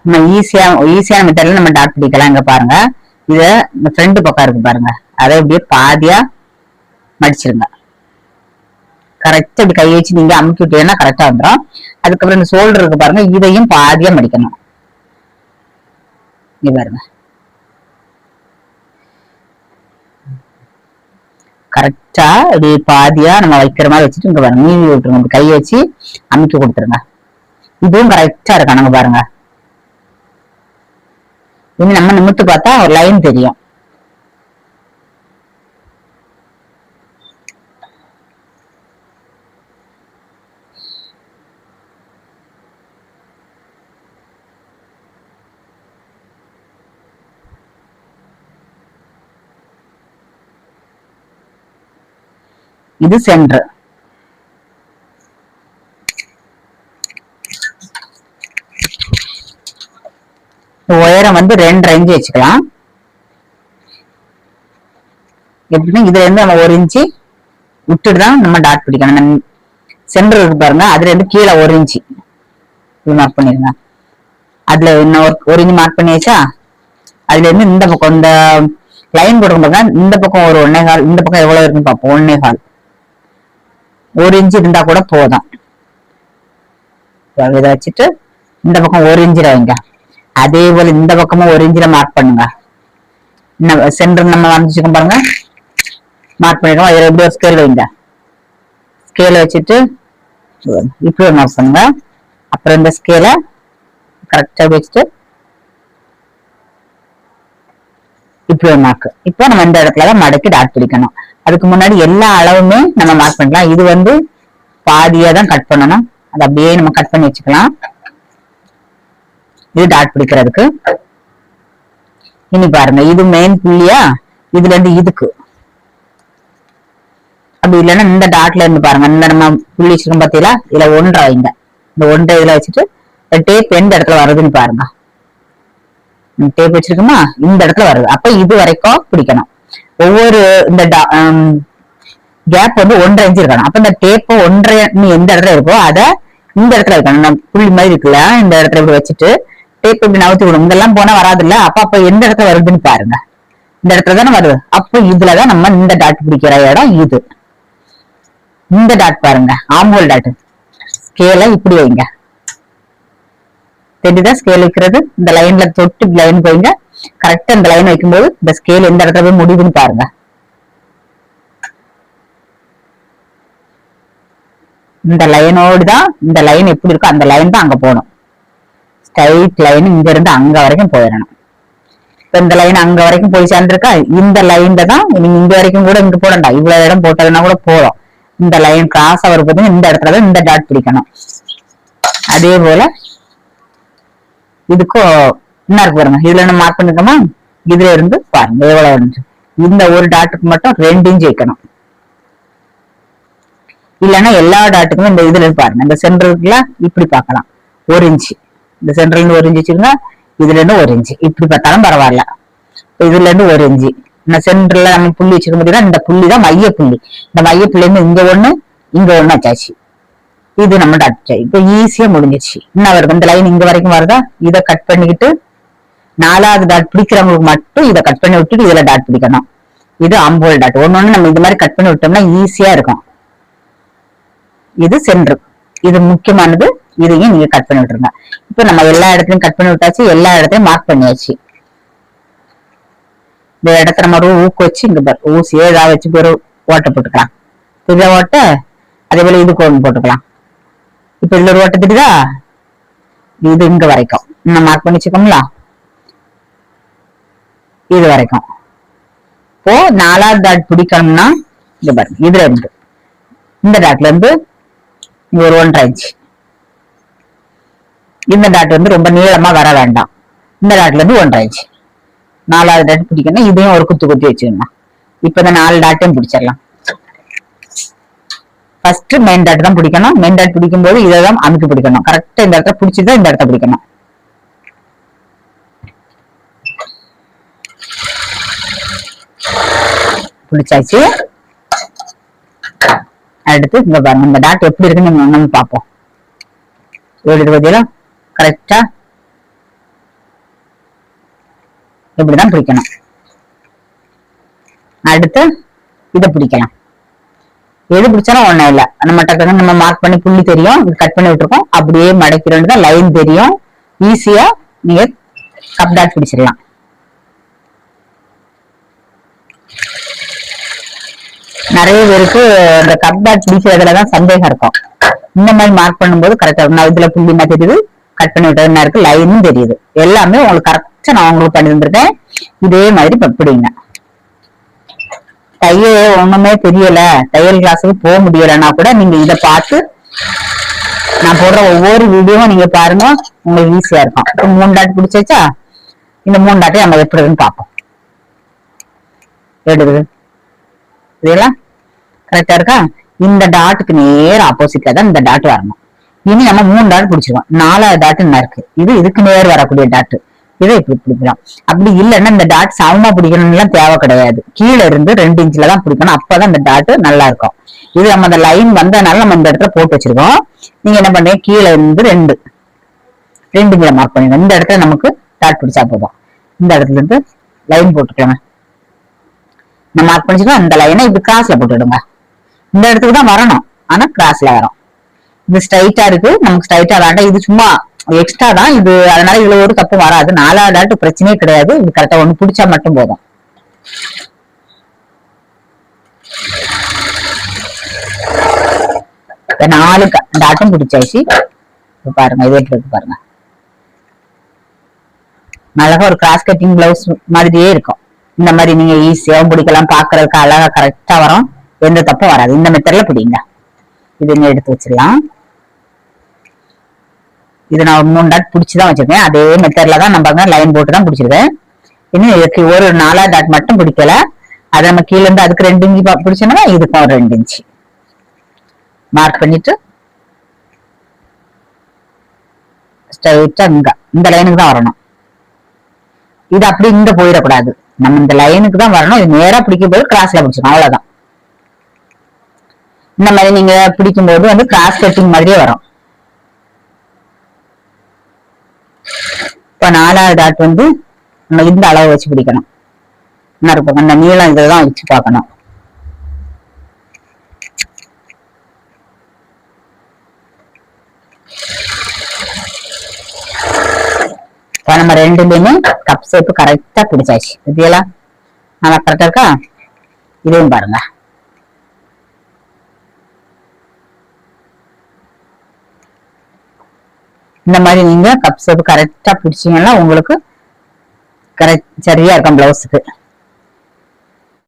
நம்ம ஈஸியான மெத்தட்ல நம்ம டாட் பிடிக்கலாம். இங்க பாருங்க, இத இந்த ஃப்ரண்ட் பக்கம் இருக்கு பாருங்க, அதை இப்படியே பாதியா மடிச்சிருங்க. கரெக்டா இப்படி கை வச்சு நீங்க அமுக்கி விட்டீங்கன்னா கரெக்டா வந்துடும். அதுக்கப்புறம் இந்த ஷோல்டர் இருக்கு பாருங்க, இதையும் பாதியா மடிக்கணும். இங்க பாருங்க, கரெக்டா இப்படி பாதியா நம்ம வைக்கிற மாதிரி வச்சுட்டு இங்க பாருங்க நீவி விட்டுருங்க. கை வச்சு அமுக்கி கொடுத்துருங்க. இதுவும் கரெக்டா இருக்கானுங்க பாருங்க. இனி நம்ம நிமித்து பார்த்தா ஒரு லைன் தெரியும். இது சென்டர். உயரம் வந்து 2.5 இன்ச் வச்சுக்கலாம். எப்படின்னா இதுல இருந்து நம்ம 1 இன்ச்சு விட்டுட்டு தான் நம்ம டாட் பிடிக்கணும். சென்டர் இருக்கு பாருங்க, அதுல இருந்து கீழே 1 இன்ச்சு இது மார்க் பண்ணிருங்க. அதுல இன்னும் 1 இன்ச் மார்க் பண்ணியாச்சா, அதுல இருந்து இந்த பக்கம் இந்த லைன் போட்டு பாருங்க, இந்த பக்கம் ஒரு 1.25, இந்த பக்கம் எவ்வளவு இருக்குன்னு பார்ப்போம். 1.25 1 இன்ச்சு இருந்தா கூட போதும். இதை வச்சுட்டு இந்த பக்கம் 1 இன்ச்சில் வைங்க. அதே போல இந்த பக்கமும் 1 இன்ச்சில் மார்க் பண்ணுங்க. சென்டர் நம்ம வரைஞ்சிருக்கோம் பாருங்க, மார்க் பண்ணிடுவோம். அதில் எப்படி ஒரு ஸ்கேல் வைங்க. ஸ்கேலை வச்சுட்டு இப்படி ஒரு மார்க் பண்ணுங்க. அப்புறம் இந்த ஸ்கேலை கரெக்டா வச்சுட்டு இப்படி ஒரு மார்க். இப்போ நம்ம இந்த இடத்துலதான் மடக்கி டாட் பிடிக்கணும். அதுக்கு முன்னாடி எல்லா அளவுமே நம்ம மார்க் பண்ணலாம். இது வந்து பாதியா தான் கட் பண்ணணும். அது அப்படியே நம்ம கட் பண்ணி வச்சுக்கலாம். இது டாட் பிடிக்கிறதுக்கு. இனி பாருங்க, இது மெயின் புள்ளியா, இதுல இருந்து இதுக்கு அப்படி இல்லைன்னா இந்த டாட்ல இருந்து பாருங்க, இந்த நம்ம புள்ளி வச்சிருக்கோம் பாத்தீங்களா, இதுல 1.5 வைங்க. இந்த 1.5 இதுல வச்சுட்டு டேப் எந்த இடத்துல வருதுன்னு பாருங்க. டேப் வச்சிருக்கோமா, இந்த இடத்துல வருது. அப்ப இது வரைக்கும் பிடிக்கணும். ஒவ்வொரு இந்த கேப் வந்து 1.5 இன்ச் இருக்கணும். அப்ப இந்த டேப் 1.5 எந்த இடத்துல இருக்கோ அத இந்த இடத்துல வைக்கணும். புள்ளி மாதிரி இருக்குல்ல, இந்த இடத்துல இப்படி வச்சுட்டு டேப் இப்படி நவுத்தி விடும். இதெல்லாம் போனா வராது இல்ல, அப்ப எந்த இடத்துல வருதுன்னு பாருங்க. இந்த இடத்துல தானே வருது. அப்ப இதுலதான் நம்ம இந்த டாட் பிடிக்கிற இடம் இது. இந்த டாட் பாருங்க, ஆம்போல் டாட். ஸ்கேலை இப்படி வைங்க. தெரியுதா ஸ்கேல் வைக்கிறது? இந்த லைன்ல தொட்டு லைன் போயிங்க. கரெக்டா இந்த லைன் வைக்கும்போது இந்த ஸ்கேல் எந்த இடத்துல போய் முடிவுன்னு பாருங்க. இந்த லைனோடு தான், இந்த லைன் எப்படி இருக்கோ அந்த லைன் தான் அங்க போகணும். ஸ்ட்ரைட் லைன் இங்க இருந்து அங்க வரைக்கும் போயிடணும். இப்ப இந்த லைன் அங்க வரைக்கும் போய் சேர்ந்துருக்கா, இந்த லைன்ல தான் நீங்க இங்க வரைக்கும் கூட இங்க போடண்டா, இவ்வளவு இடம் போட்டதுன்னா கூட போதும். இந்த லைன் கிராஸ் ஆகிற போது இந்த இடத்துலதான் இந்த டாட் பிடிக்கணும். அதே போல இதுக்கும் என்ன இருக்கு பாருங்க, இதுல என்ன மார்க் பண்ணிருக்கோமா, இதுல இருந்து பாருங்க எவ்வளவு இருந்துச்சு. இந்த ஒரு டாட்டுக்கு மட்டும் 2 இன்ச் வைக்கணும். இல்லைன்னா எல்லா டாட்டுக்குமே இந்த இதுல பாருங்க, இந்த சென்டருக்குல இப்படி பார்க்கலாம் 1 இன்ச். இந்த சென்டர்ல இருந்து 1 இன்ச் வச்சுக்கோங்க, இதுல இருந்து 1 இன்ச். இப்படி பார்த்தாலும் பரவாயில்ல. இதுல இருந்து 1 இன்ச். இந்த சென்டர்ல நம்ம புள்ளி வச்சுக்க முடியுதா, இந்த புள்ளி தான் மைய புள்ளி. இந்த மைய புள்ளி இருந்து இங்க 1 இங்க 1 வச்சாச்சு. இது நம்ம டாட். இப்ப ஈஸியா முடிஞ்சிச்சு. என்ன வருது, இந்த லைன் இங்க வரைக்கும் வருதா, இதை கட் பண்ணிக்கிட்டு 4வது டாட் பிடிக்கிறவங்களுக்கு மட்டும் இதை கட் பண்ணி விட்டுட்டு இதுல டாட் பிடிக்கணும். இது ஆம்போல் டாட். ஒன்னொன்னு நம்ம இந்த மாதிரி கட் பண்ணி விட்டோம்னா ஈஸியா இருக்கும். இது சென்டர், இது முக்கியமானது. இதையும் நீங்க கட் பண்ணி விட்டுருங்க. இப்ப நம்ம எல்லா இடத்துலயும் கட் பண்ணி விட்டாச்சு, எல்லா இடத்தையும் மார்க் பண்ணியாச்சு. இந்த இடத்த நம்ம ஒரு ஊக்கு வச்சு இங்க ஊசியோ ஏதாவது வச்சு ஒரு ஓட்டை போட்டுக்கலாம். இதை ஓட்ட அதே போல இதுக்கு ஒன்று போட்டுக்கலாம். இப்ப இதுல ஒரு ஓட்டை தெரியுதா, இது இங்க வரைக்கும் நம்ம மார்க் பண்ணி வச்சுக்கோங்களா, இது வரைக்கும். இப்போ 4வது டாட் பிடிக்கணும்னா இங்க பாருங்க, இதுல இருந்து இந்த டாட்ல இருந்து ஒரு 1.5 இன்ச். இந்த டாட் வந்து ரொம்ப நீளமா வர வேண்டாம். இந்த டாட்ல இருந்து 1.5 இன்ச். 4வது டாட் பிடிக்கணும். இதையும் ஒரு குத்து குத்தி வச்சுக்கணும். இப்ப இந்த 4 டாட்டையும் பிடிச்சிடலாம். ஃபர்ஸ்ட் மெயின் டாட் தான் பிடிக்கணும். மெயின் டாட் பிடிக்கும் போது இதை தான் அமுக்கி பிடிக்கணும். கரெக்டா இந்த இடத்த பிடிச்சிதான் இந்த இடத்த பிடிக்கணும். பிடிச்சாச்சு. அடுத்து இங்க பாருங்க, இந்த டாட் எப்படி இருக்குன்னு நம்ம பார்ப்போம். எழுது பதிலா கரெக்டா இப்படிதான் பிடிக்கணும். அடுத்து இதை பிடிக்கலாம். எது பிடிச்சாலும் ஒண்ணும் இல்ல, நம்ம டக்குன்னு நம்ம மார்க் பண்ணி புள்ளி தெரியும், கட் பண்ணி விட்டுருக்கோம், அப்படியே மடக்கிறோம், லைன் தெரியும், ஈஸியா நீங்க கப் டாட் பிடிச்சிடலாம். நிறைய பேருக்கு இந்த கப் டாட் பிடிக்கிறதுலதான் சந்தேகம் இருக்கும். இந்த மாதிரி மார்க் பண்ணும்போது கரெக்டா நான் இதுல புள்ளி என்ன தெரியுது, கட் பண்ணி விட்டது என்ன இருக்கு, லைனும் தெரியுது, எல்லாமே உங்களுக்கு கரெக்டா நான் உங்களுக்கு பண்ணி தந்துருக்கேன். இதே மாதிரி பிடிங்க. தையல் ஒண்ணுமே தெரியல, தையல் கிளாஸுக்கு போக முடியலன்னா கூட நீங்க இதை பார்த்து நான் போடுற ஒவ்வொரு வீடியோவும் நீங்க பாருங்க, உங்களுக்கு ஈஸியா இருக்கும். இப்போ 3 டாட் பிடிச்சாச்சா, இந்த 3 டாட்டையும் நம்ம எப்படின்னு பார்ப்போம். எடுக்குது இதெல்லாம் கரெக்டா இருக்கா? இந்த டாட்டுக்கு நேர ஆப்போசிட்ல தான் இந்த டாட் வரணும். இனி நம்ம 3 டாட் பிடிச்சிருக்கோம், 4வது டாட் என்ன இருக்கு, இதுக்கு நேர் வரக்கூடிய டாட், இதை இப்படி பிடிக்கலாம். அப்படி இல்லைன்னா இந்த டாட் சமமா பிடிக்கணும்னு எல்லாம் தேவை கிடையாது, கீழே இருந்து 2 இன்ச்ல தான் பிடிக்கணும், அப்பதான் இந்த டாட் நல்லா இருக்கும். இது நம்ம அந்த லைன் வந்ததுனால நம்ம இந்த இடத்துல போட்டு வச்சிருக்கோம். நீங்க என்ன பண்றீங்க, கீழே இருந்து 2 இன்ச்ல மார்க் பண்ணுங்க. இந்த இடத்துல நமக்கு டாட் பிடிச்சா போதும். இந்த இடத்துல இருந்து லைன் போட்டுக்கோங்க. நம்ம மார்க் பண்ணிச்சுக்கோ, அந்த லைனை இப்படி கிராஸ்ல போட்டுடுங்க. இந்த இடத்துக்கு தான் வரணும், ஆனா கிராஸ்ல வரும். இது ஸ்ட்ரைட்டா இருக்கு, நமக்கு ஸ்ட்ரைட்டா வேண்டாம், இது சும்மா எக்ஸ்ட்ரா தான் இது, அதனால இதுல ஒரு தப்பு வராது. 4வது டாட் பிரச்சனையே கிடையாது, இது கரெக்டா ஒண்ணு பிடிச்சா மட்டும் போதும். இப்ப 4 டாட்டும் பிடிச்சாச்சு. பாருங்க இது எப்படி இருக்கு பாருங்க, அழகா ஒரு கிராஸ் கட்டிங் பிளவுஸ் மாதிரியே இருக்கும். இந்த மாதிரி நீங்க ஈஸியாவும் பிடிக்கலாம், பாக்குறதுக்கு அழகா கரெக்டா வரும், எந்த தப்பும் வராது. இந்த மெத்தட்ல பிடிங்க. இது நீங்க எடுத்து வச்சிடலாம். இது நான் 3 டாட் பிடிச்சுதான் வச்சிருக்கேன், அதே மெத்தட்ல தான் நம்ம லைன் போட்டு தான் பிடிச்சிருக்கேன். இன்னும் இதுக்கு ஒரு 4வது டாட் மட்டும் பிடிக்கல, அதை நம்ம கீழே இருந்து அதுக்கு 2 இன்ச்சு பிடிச்சோம்னா இதுக்கும் ஒரு 2 இன்ச்சு மார்க் பண்ணிட்டு ஸ்ட்ரைட்டா இந்த லைனுக்கு தான் வரணும். இது அப்படி இங்க போயிடக்கூடாது, நம்ம இந்த லைனுக்கு தான் வரணும். இது நேரா பிடிக்கும் போது கிராஸ்ல பிடிச்சிடும், அவ்வளவுதான். இந்த மாதிரி நீங்க பிடிக்கும் போது கிராஸ் கட்டிங் மாதிரியே வரும். இப்ப 4வது டாட் நம்ம இந்த அளவு வச்சு பிடிக்கணும். என்ன இருக்கும், அந்த நீளம் இதெல்லாம் வச்சு பார்க்கணும். இப்ப நம்ம 2லயுமே கப் ஷேப் கரெக்டா பிடிச்சாச்சு. இதெல்லாம் நல்லா கரெக்டா இருக்கா? இதையும் பாருங்க. இந்த மாதிரி நீங்க கப் ஷேப் கரெக்டா பிடிச்சீங்கன்னா உங்களுக்கு கரெக்ட் சரியா இருக்கும் பிளவுஸுக்கு.